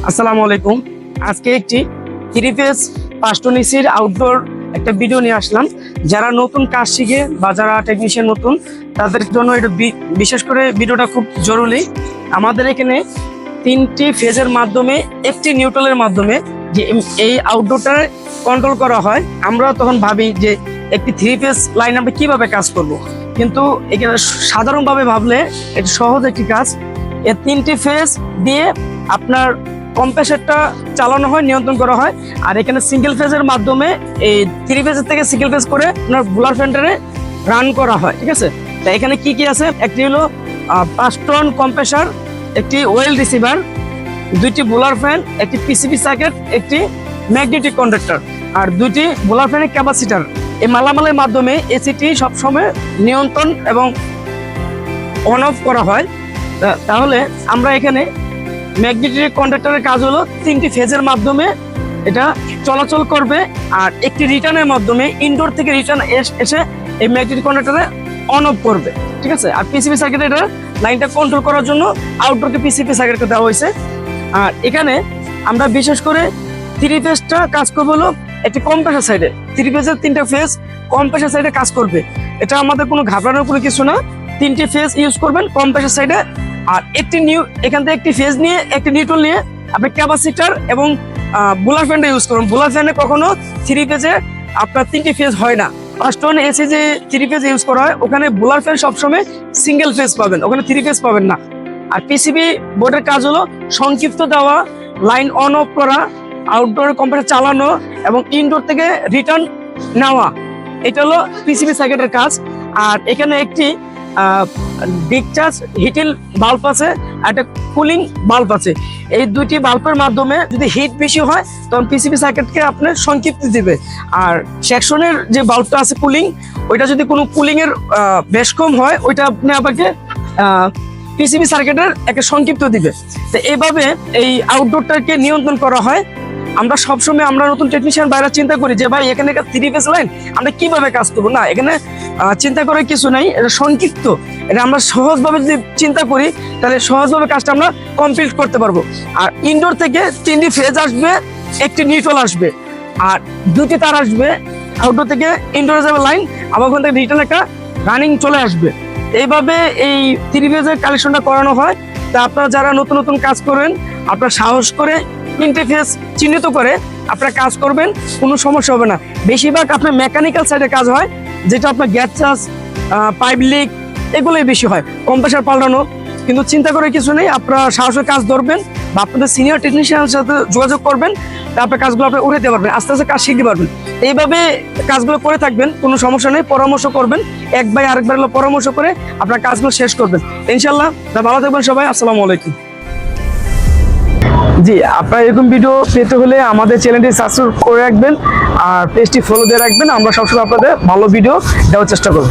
আসসালামু আলাইকুম। আজকে একটি 3 ফেজ 5 টন এসির আউটডোর একটা ভিডিও নিয়ে আসলাম। যারা নতুন কাজ শিখে বা যারা টেকনিশিয়ান নতুন তাদের জন্য এটা বিশেষ করে ভিডিওটা খুব জরুরি। আমাদের এখানে 3টি ফেজের মাধ্যমে একটি নিউট্রালের মাধ্যমে যে এই আউটডোরটা কন্ট্রোল করা হয়। আমরা তখন ভাবি যে একটি 3 ফেজ লাইন আমরা কিভাবে কাজ করব, কিন্তু এখানে সাধারণভাবে ভাবলে এটা সহজ একটি কাজ। এই 3টি ফেজ দিয়ে আপনার কম্প্রেসরটা চালানো হয়, নিয়ন্ত্রণ করা হয়। আর এখানে সিঙ্গেল ফেজের মাধ্যমে এই 3 ফেজের থেকে সিঙ্গেল ফেজ করে আপনার বুলার ফ্যানটারে রান করা হয়। ঠিক আছে, তা এখানে কি কি আছে? একটি হলো 5 টন কম্প্রেসর, একটি ওয়েল রিসিভার, 2টি বুলার ফ্যান, একটি পিসিবি সার্কিট, একটি ম্যাগনেটিক কন্ডাক্টর আর 2টি বুলার ফ্যানের ক্যাপাসিটার। এই মালামালের মাধ্যমে এসিটি সবসময় নিয়ন্ত্রণ এবং অন অফ করা হয়। তাহলে আমরা এখানে ম্যাগনেটিক কন্ডাক্টরের কাজ হলো 3টি ফেজের মাধ্যমে এটা চলাচল করবে, আর একটি রিটার্নের মাধ্যমে ইনডোর থেকে রিটার্ন এসে এই ম্যাগনেটিক কন্ডাক্টরে অন অফ করবে। ঠিক আছে, আর পিসিবি সার্কিটে এটা লাইনটা কন্ট্রোল করার জন্য আউটডোরকে পিসিবি সার্কিটকে দেওয়া হয়েছে। আর এখানে আমরা বিশেষ করে 3 ফেজটা কাজ করবে হলো একটি কম্প্রেসর সাইডে। 3 ফেজের 3টা ফেজ কম্প্রেসর সাইডে কাজ করবে। এটা আমাদের কোনো ঘাবড়ানোর কোনো কিছু না। 3টি ফেজ ইউজ করবেন কম্প্রেসর সাইডে, আর একটি এখান থেকে একটি ফেজ নিয়ে একটি নিউট্রাল নিয়ে আপনি ক্যাপাসিটার এবং বুলার ফ্যানটা ইউজ করুন। বুলার ফ্যানে কখনো 3 ফেজে আপনার 3টি ফেজ হয় না। 5 টন এসি যে 3 ফেজ ইউজ করা হয় ওখানে বুলার ফ্যান সবসময় সিঙ্গেল ফেজ পাবেন, ওখানে 3 ফেজ পাবেন না। আর পিসিবি বোর্ডের কাজ হলো সংক্ষিপ্ত দেওয়া, লাইন অন অফ করা, আউটডোর কম্প্রেসর চালানো এবং ইনডোর থেকে রিটার্ন নেওয়া। এটা হলো পিসিবি সার্কিটের কাজ। আর এখানে একটি ডিসচার্জ হিটিং বাল্ব আছে আর একটা কুলিং বাল্ব আছে। এই 2টি বাল্বের মাধ্যমে যদি হিট বেশি হয় তখন পিসিবি সার্কিটকে আপনার সংক্ষিপ্ত দিবে। আর সেকশনের যে বাল্বটা আছে কুলিং, ওইটা যদি কোনো কুলিং এর বেশ কম হয় ওইটা আপনি আপনাকে পিসিবি সার্কিটের একটা সংক্ষিপ্ত দিবে। তো এইভাবে এই আউটডোরটাকে নিয়ন্ত্রণ করা হয়। আমরা সবসময় আমরা নতুন টেকনিশিয়ান বাইরে চিন্তা করি যে ভাই এখানে 3 ফেজ লাইন আমরা কিভাবে কাজ করবো। না, এখানে চিন্তা করার কিছু নাই, এটা সংক্ষিপ্ত। এটা আমরা সহজভাবে যদি চিন্তা করি তাহলে সহজভাবে কাজটা আমরা কমপ্লিট করতে পারবো। আর ইনডোর থেকে 3টি ফেজ আসবে, একটি নিউট্রাল আসবে আর 2টি তার আসবে। আউটডোর থেকে ইনডোরে যাবে লাইন, আবার ওখান থেকে রিটার্ন একটা রানিং চলে আসবে। এইভাবে এই 3 ফেজের কালেকশনটা করানো হয়। তা আপনারা যারা নতুন নতুন কাজ করেন আপনারা সাহস করে 3টে ফেজ চিহ্নিত করে আপনারা কাজ করবেন, কোনো সমস্যা হবে না। বেশিরভাগ আপনার মেকানিক্যাল সাইডে কাজ হয়, যেটা আপনার গ্যাস চার্জ, পাইপ লিক এগুলোই বেশি হয়, কম্প্রেসার পাল্টানো। কিন্তু চিন্তা করে কিছু নেই, আপনারা সাহসের কাজ ধরবেন বা আপনাদের সিনিয়র টেকনিশিয়ানের সাথে যোগাযোগ করবেন, তারপরে কাজগুলো আপনি উঠাতে পারবেন, আস্তে আস্তে কাজ শিখতে পারবেন। এইভাবে কাজগুলো করে থাকবেন, কোনো সমস্যা নেই। পরামর্শ করবেন, একবার আরেকবার পরামর্শ করে আপনার কাজগুলো শেষ করবেন ইনশাল্লাহ। ভালো থাকবেন সবাই। আসসালামু আলাইকুম। জি, আপনারা এরকম ভিডিও পেতে হলে আমাদের চ্যানেলটি সাবস্ক্রাইব করে রাখবেন আর পেজটি ফলো দিয়ে রাখবেন। আমরা সবসময় আপনাদের ভালো ভিডিও দেওয়ার চেষ্টা করব।